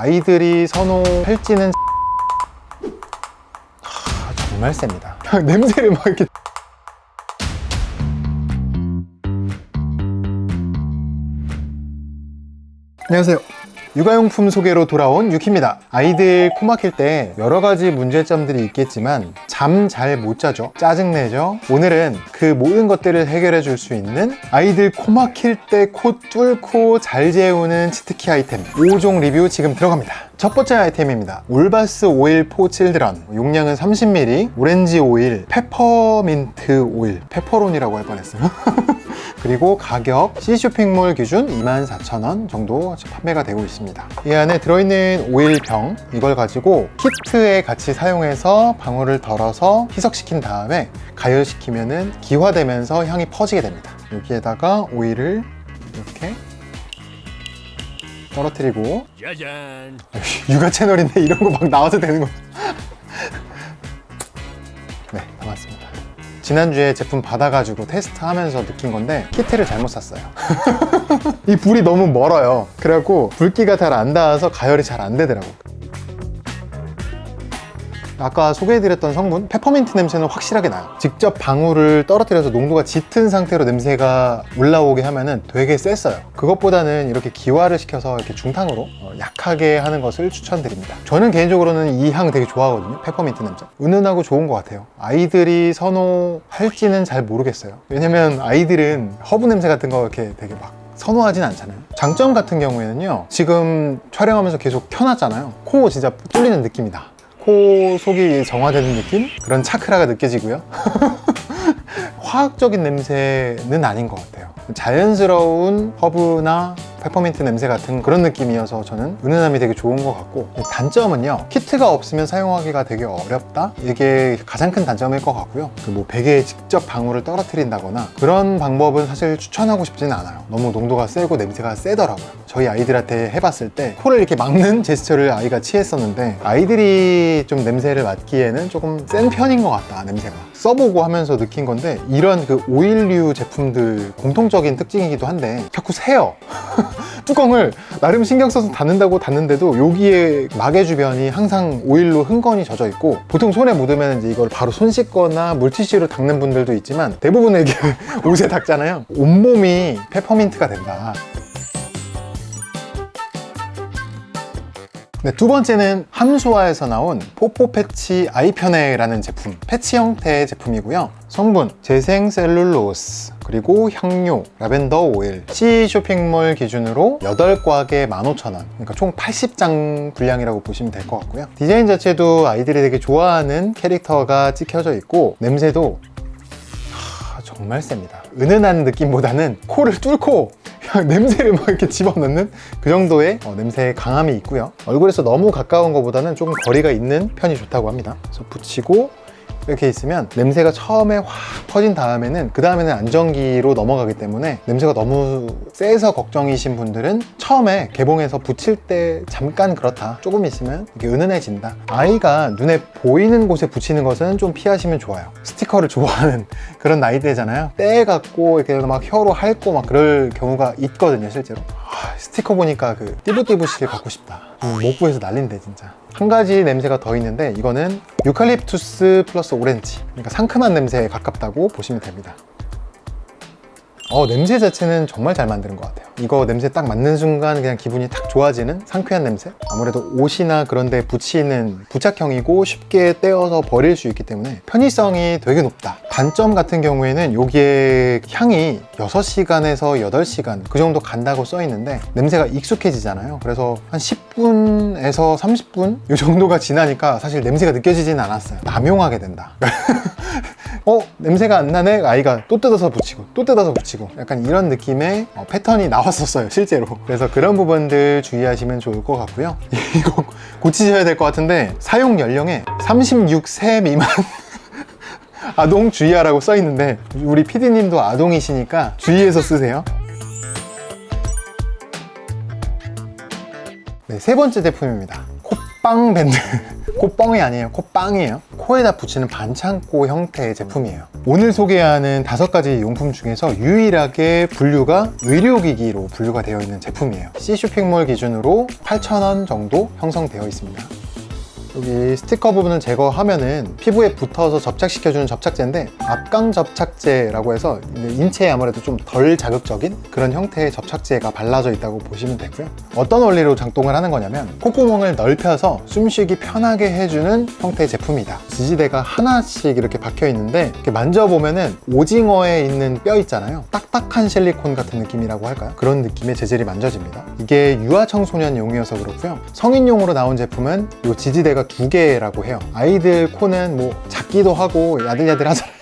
아이들이 선호할지는 정말 셉니다. 냄새를 막 이렇게. 안녕하세요. 육아용품 소개로 돌아온 유키입니다. 아이들 코 막힐 때 여러 가지 문제점들이 있겠지만 잠 잘 못 자죠. 짜증내죠. 오늘은 그 모든 것들을 해결해 줄 수 있는 아이들 코 막힐 때 코 뚫고 잘 재우는 치트키 아이템 5종 리뷰 지금 들어갑니다. 첫 번째 아이템입니다. 올바스 오일 포 칠드런. 용량은 30ml, 오렌지 오일, 페퍼민트 오일, 페퍼론이라고 할 뻔했어요. 그리고 가격 C쇼핑몰 기준 24,000원 정도 판매가 되고 있습니다. 이 안에 들어있는 오일병, 이걸 가지고 키트에 같이 사용해서 방울을 덜어서 희석시킨 다음에 가열시키면은 기화되면서 향이 퍼지게 됩니다. 여기에다가 오일을 이렇게 떨어뜨리고, 짜잔. 육아 채널인데 이런 거 막 나와도 되는 거. 네, 담았습니다. 지난주에 제품 받아가지고 테스트하면서 느낀 건데 키트를 잘못 샀어요. 이 불이 너무 멀어요. 그래갖고 붉기가 잘 안 닿아서 가열이 잘 안 되더라고요. 아까 소개해드렸던 성분 페퍼민트 냄새는 확실하게 나요. 직접 방울을 떨어뜨려서 농도가 짙은 상태로 냄새가 올라오게 하면은 되게 셌어요. 그것보다는 이렇게 기화를 시켜서 이렇게 중탕으로 약하게 하는 것을 추천드립니다. 저는 개인적으로는 이 향 되게 좋아하거든요. 페퍼민트 냄새 은은하고 좋은 것 같아요. 아이들이 선호할지는 잘 모르겠어요. 왜냐면 아이들은 허브 냄새 같은 거 이렇게 되게 막 선호하진 않잖아요. 장점 같은 경우에는요, 지금 촬영하면서 계속 켜놨잖아요. 코 진짜 뚫리는 느낌이다. 코 속이 정화되는 느낌? 그런 차크라가 느껴지고요. 화학적인 냄새는 아닌 것 같아요. 자연스러운 허브나 페퍼민트 냄새 같은 그런 느낌이어서 저는 은은함이 되게 좋은 것 같고, 단점은요, 키트가 없으면 사용하기가 되게 어렵다? 이게 가장 큰 단점일 것 같고요. 뭐 베개에 직접 방울을 떨어뜨린다거나 그런 방법은 사실 추천하고 싶지는 않아요. 너무 농도가 세고 냄새가 세더라고요. 저희 아이들한테 해봤을 때 코를 이렇게 막는 제스처를 아이가 취했었는데, 아이들이 좀 냄새를 맡기에는 조금 센 편인 것 같다, 냄새가. 써보고 하면서 느낀 건데, 이런 그 오일류 제품들 공통적인 특징이기도 한데 자꾸 새요. 뚜껑을 나름 신경 써서 닫는다고 닫는데도 여기에 마개 주변이 항상 오일로 흥건히 젖어 있고, 보통 손에 묻으면 이제 이걸 바로 손 씻거나 물티슈로 닦는 분들도 있지만 대부분은 이렇게 옷에 닦잖아요. 온몸이 페퍼민트가 된다. 네, 두 번째는 함수화에서 나온 포포 패치 아이편에라는 제품, 패치 형태의 제품이고요. 성분 재생 셀룰로스, 그리고 향료, 라벤더 오일, C 쇼핑몰 기준으로 8곽에 15,000원, 그러니까 총 80장 분량이라고 보시면 될 것 같고요. 디자인 자체도 아이들이 되게 좋아하는 캐릭터가 찍혀져 있고, 냄새도 정말 셉니다. 은은한 느낌보다는 코를 뚫고 냄새를 막 이렇게 집어넣는 그 정도의 냄새의 강함이 있고요. 얼굴에서 너무 가까운 것보다는 조금 거리가 있는 편이 좋다고 합니다. 그래서 붙이고 이렇게 있으면 냄새가 처음에 확 퍼진 다음에는, 그 다음에는 안정기로 넘어가기 때문에 냄새가 너무 세서 걱정이신 분들은 처음에 개봉해서 붙일 때 잠깐 그렇다, 조금 있으면 이렇게 은은해진다. 아이가 눈에 보이는 곳에 붙이는 것은 좀 피하시면 좋아요. 스티커를 좋아하는 그런 나이대잖아요. 떼갖고 이렇게 막 혀로 핥고 막 그럴 경우가 있거든요, 실제로. 스티커 보니까 그 띠부띠부실 갖고 싶다. 목구에서 난린데 진짜. 한 가지 냄새가 더 있는데, 이거는 유칼립투스 플러스 오렌지, 그러니까 상큼한 냄새에 가깝다고 보시면 됩니다. 냄새 자체는 정말 잘 만드는 것 같아요. 이거 냄새 딱 맡는 순간 그냥 기분이 탁 좋아지는 상쾌한 냄새? 아무래도 옷이나 그런 데 붙이는 부착형이고 쉽게 떼어서 버릴 수 있기 때문에 편의성이 되게 높다. 단점 같은 경우에는 여기에 향이 6시간에서 8시간 그 정도 간다고 써 있는데, 냄새가 익숙해지잖아요. 그래서 한 10분에서 30분 이 정도가 지나니까 사실 냄새가 느껴지진 않았어요. 남용하게 된다. 냄새가 안 나네? 아이가 또 뜯어서 붙이고 또 뜯어서 붙이고 약간 이런 느낌의 패턴이 나왔었어요, 실제로. 그래서 그런 부분들 주의하시면 좋을 것 같고요. 이거 고치셔야 될 것 같은데, 사용 연령에 36세 미만 아동 주의하라고 써 있는데, 우리 PD님도 아동이시니까 주의해서 쓰세요. 네, 세 번째 제품입니다. 콧빵 밴드. 콧뻥이 아니에요, 콧빵이에요. 코에다 붙이는 반창고 형태의 제품이에요. 오늘 소개하는 5가지 용품 중에서 유일하게 분류가 의료기기로 분류가 되어 있는 제품이에요. C쇼핑몰 기준으로 8,000원 정도 형성되어 있습니다. 여기 스티커 부분을 제거하면은 피부에 붙어서 접착시켜주는 접착제인데 앞강 접착제라고 해서 인체에 아무래도 좀 덜 자극적인 그런 형태의 접착제가 발라져 있다고 보시면 되고요. 어떤 원리로 작동을 하는 거냐면 콧구멍을 넓혀서 숨쉬기 편하게 해주는 형태의 제품이다. 지지대가 하나씩 이렇게 박혀 있는데 이렇게 만져보면은 오징어에 있는 뼈 있잖아요. 딱딱한 실리콘 같은 느낌이라고 할까요? 그런 느낌의 재질이 만져집니다. 이게 유아청소년용이어서 그렇고요. 성인용으로 나온 제품은 이 지지대가 2개라고 해요. 아이들 코는 뭐 작기도 하고 야들야들하잖아요.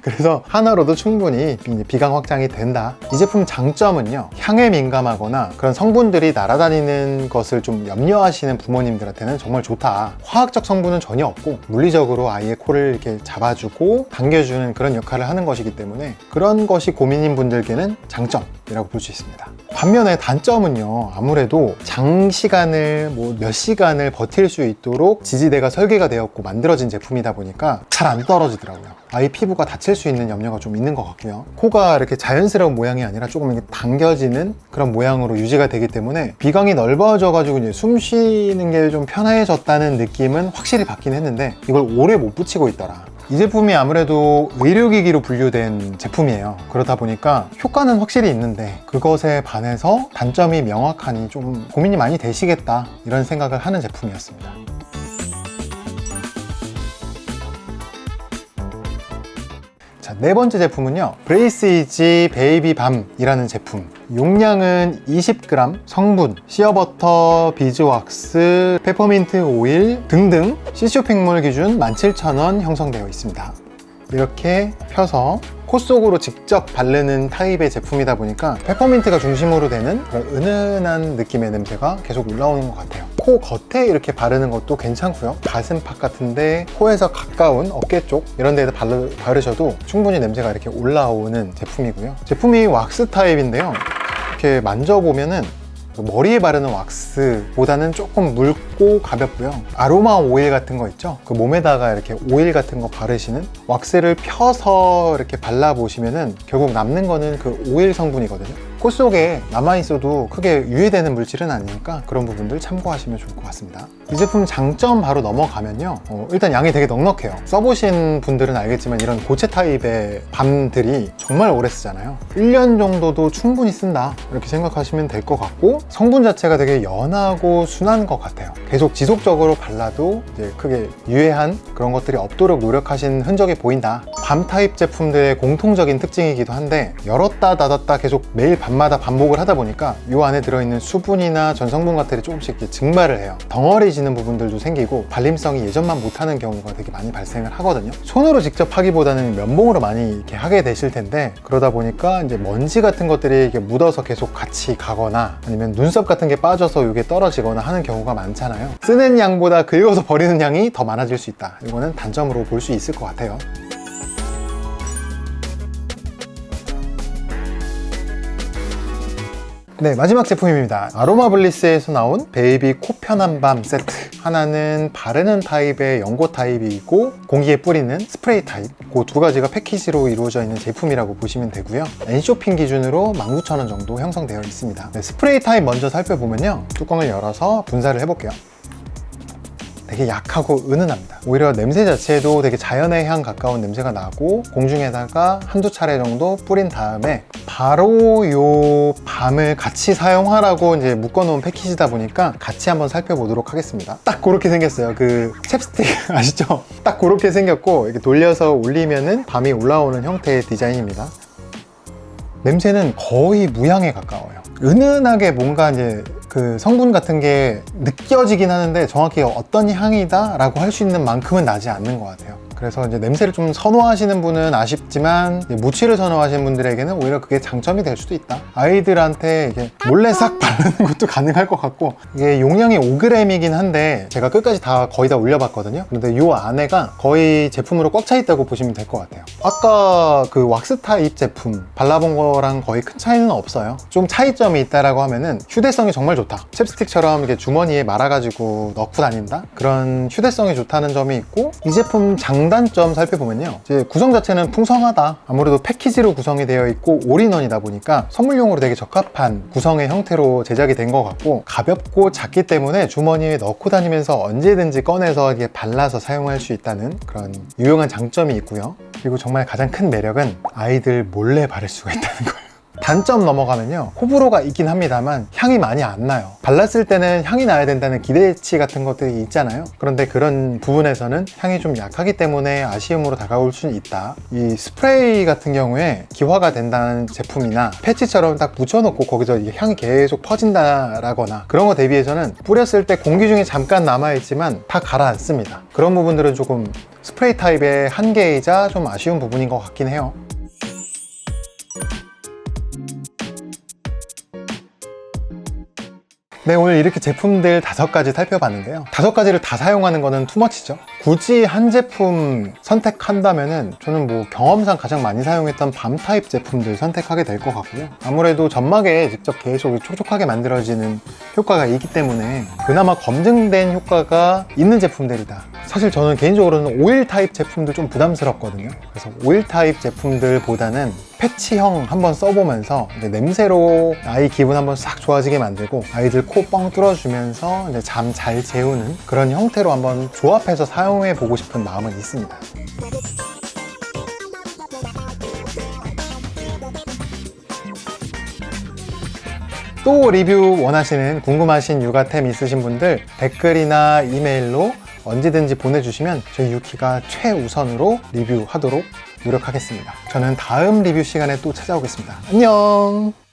그래서 하나로도 충분히 비강 확장이 된다. 이 제품 장점은요, 향에 민감하거나 그런 성분들이 날아다니는 것을 좀 염려하시는 부모님들한테는 정말 좋다. 화학적 성분은 전혀 없고 물리적으로 아이의 코를 이렇게 잡아주고 당겨주는 그런 역할을 하는 것이기 때문에 그런 것이 고민인 분들께는 장점이라고 볼 수 있습니다. 반면에 단점은요, 아무래도 장시간을 몇 시간을 버틸 수 있도록 지지대가 설계가 되었고 만들어진 제품이다 보니까 잘 안 떨어지더라고요. 아이 피부가 다칠 수 있는 염려가 좀 있는 것 같고요. 코가 이렇게 자연스러운 모양이 아니라 조금 이렇게 당겨지는 그런 모양으로 유지가 되기 때문에 비강이 넓어져 가지고 이제 숨 쉬는 게 좀 편해졌다는 느낌은 확실히 받긴 했는데 이걸 오래 못 붙이고 있더라. 이 제품이 아무래도 의료기기로 분류된 제품이에요. 그러다 보니까 효과는 확실히 있는데 그것에 반해서 단점이 명확하니 좀 고민이 많이 되시겠다, 이런 생각을 하는 제품이었습니다. 자, 4번째 제품은요, 브레이스이지 베이비밤이라는 제품. 용량은 20g, 성분 시어버터, 비즈왁스, 페퍼민트 오일 등등 C쇼핑몰 기준 17,000원 형성되어 있습니다. 이렇게 펴서 코 속으로 직접 바르는 타입의 제품이다 보니까 페퍼민트가 중심으로 되는 그런 은은한 느낌의 냄새가 계속 올라오는 것 같아요. 코 겉에 이렇게 바르는 것도 괜찮고요. 가슴팍 같은데 코에서 가까운 어깨 쪽 이런 데에다 바르셔도 충분히 냄새가 이렇게 올라오는 제품이고요. 제품이 왁스 타입인데요. 이렇게 만져보면은 머리에 바르는 왁스보다는 조금 묽고 가볍고요. 아로마 오일 같은 거 있죠? 그 몸에다가 이렇게 오일 같은 거 바르시는, 왁스를 펴서 이렇게 발라보시면은 결국 남는 거는 그 오일 성분이거든요. 코 속에 남아있어도 크게 유해되는 물질은 아니니까 그런 부분들 참고하시면 좋을 것 같습니다. 이 제품 장점 바로 넘어가면요, 일단 양이 되게 넉넉해요. 써보신 분들은 알겠지만 이런 고체 타입의 밤들이 정말 오래 쓰잖아요. 1년 정도도 충분히 쓴다, 이렇게 생각하시면 될 것 같고, 성분 자체가 되게 연하고 순한 것 같아요. 계속 지속적으로 발라도 이제 크게 유해한 그런 것들이 없도록 노력하신 흔적이 보인다. 밤 타입 제품들의 공통적인 특징이기도 한데 열었다 닫았다 계속 매일 밤마다 반복을 하다 보니까 이 안에 들어있는 수분이나 전성분 같들이 조금씩 이렇게 증발을 해요. 덩어리지는 부분들도 생기고 발림성이 예전만 못하는 경우가 되게 많이 발생을 하거든요. 손으로 직접 하기보다는 면봉으로 많이 이렇게 하게 되실 텐데, 그러다 보니까 이제 먼지 같은 것들이 이렇게 묻어서 계속 같이 가거나 아니면 눈썹 같은 게 빠져서 이게 떨어지거나 하는 경우가 많잖아요. 쓰는 양보다 긁어서 버리는 양이 더 많아질 수 있다. 이거는 단점으로 볼 수 있을 것 같아요. 네, 마지막 제품입니다. 아로마블리스에서 나온 베이비 코 편한 밤 세트. 하나는 바르는 타입의 연고 타입이고 공기에 뿌리는 스프레이 타입. 그 2가지가 패키지로 이루어져 있는 제품이라고 보시면 되고요. N쇼핑 기준으로 19,000원 정도 형성되어 있습니다. 네, 스프레이 타입 먼저 살펴보면요, 뚜껑을 열어서 분사를 해볼게요. 되게 약하고 은은합니다. 오히려 냄새 자체도 되게 자연의 향 가까운 냄새가 나고, 공중에다가 한두 차례 정도 뿌린 다음에 바로 요 밤을 같이 사용하라고 이제 묶어놓은 패키지다 보니까 같이 한번 살펴보도록 하겠습니다. 딱 그렇게 생겼어요. 그 챕스틱 아시죠? 딱 그렇게 생겼고, 이렇게 돌려서 올리면은 밤이 올라오는 형태의 디자인입니다. 냄새는 거의 무향에 가까워요. 은은하게 뭔가 이제 그 성분 같은 게 느껴지긴 하는데 정확히 어떤 향이다 라고 할 수 있는 만큼은 나지 않는 것 같아요. 그래서 이제 냄새를 좀 선호하시는 분은 아쉽지만 무취를 선호하시는 분들에게는 오히려 그게 장점이 될 수도 있다. 아이들한테 이게 몰래 싹 바르는 것도 가능할 것 같고, 이게 용량이 5g이긴 한데 제가 끝까지 다 거의 다 올려봤거든요. 그런데 이 안에가 거의 제품으로 꽉 차 있다고 보시면 될 것 같아요. 아까 그 왁스 타입 제품 발라본 거랑 거의 큰 차이는 없어요. 좀 차이점이 있다라고 하면은 휴대성이 정말 좋다. 좋다. 챕스틱처럼 이렇게 주머니에 말아가지고 넣고 다닌다? 그런 휴대성이 좋다는 점이 있고, 이 제품 장단점 살펴보면요, 이제 구성 자체는 풍성하다. 아무래도 패키지로 구성이 되어 있고 올인원이다 보니까 선물용으로 되게 적합한 구성의 형태로 제작이 된 것 같고, 가볍고 작기 때문에 주머니에 넣고 다니면서 언제든지 꺼내서 이게 발라서 사용할 수 있다는 그런 유용한 장점이 있고요. 그리고 정말 가장 큰 매력은 아이들 몰래 바를 수가 있다는 거예요. 단점 넘어가면요, 호불호가 있긴 합니다만 향이 많이 안 나요. 발랐을 때는 향이 나야 된다는 기대치 같은 것들이 있잖아요. 그런데 그런 부분에서는 향이 좀 약하기 때문에 아쉬움으로 다가올 수는 있다. 이 스프레이 같은 경우에 기화가 된다는 제품이나 패치처럼 딱 묻혀놓고 거기서 이 향이 계속 퍼진다라거나 그런 거 대비해서는 뿌렸을 때 공기 중에 잠깐 남아있지만 다 가라앉습니다. 그런 부분들은 조금 스프레이 타입의 한계이자 좀 아쉬운 부분인 것 같긴 해요. 네, 오늘 이렇게 제품들 5가지 살펴봤는데요. 5가지를 다 사용하는 거는 투머치죠. 굳이 한 제품 선택한다면은 저는 뭐 경험상 가장 많이 사용했던 밤 타입 제품들 선택하게 될 것 같고요. 아무래도 점막에 직접 계속 촉촉하게 만들어지는 효과가 있기 때문에 그나마 검증된 효과가 있는 제품들이다. 사실 저는 개인적으로는 오일 타입 제품들 좀 부담스럽거든요. 그래서 오일 타입 제품들보다는 패치형 한번 써보면서 냄새로 아이 기분 한번 싹 좋아지게 만들고 아이들 코 뻥 뚫어주면서 잠 잘 재우는 그런 형태로 한번 조합해서 사용해 보고 싶은 마음은 있습니다. 또 리뷰 원하시는 궁금하신 육아템 있으신 분들 댓글이나 이메일로 언제든지 보내주시면 저희 유키가 최우선으로 리뷰하도록 노력하겠습니다. 저는 다음 리뷰 시간에 또 찾아오겠습니다. 안녕!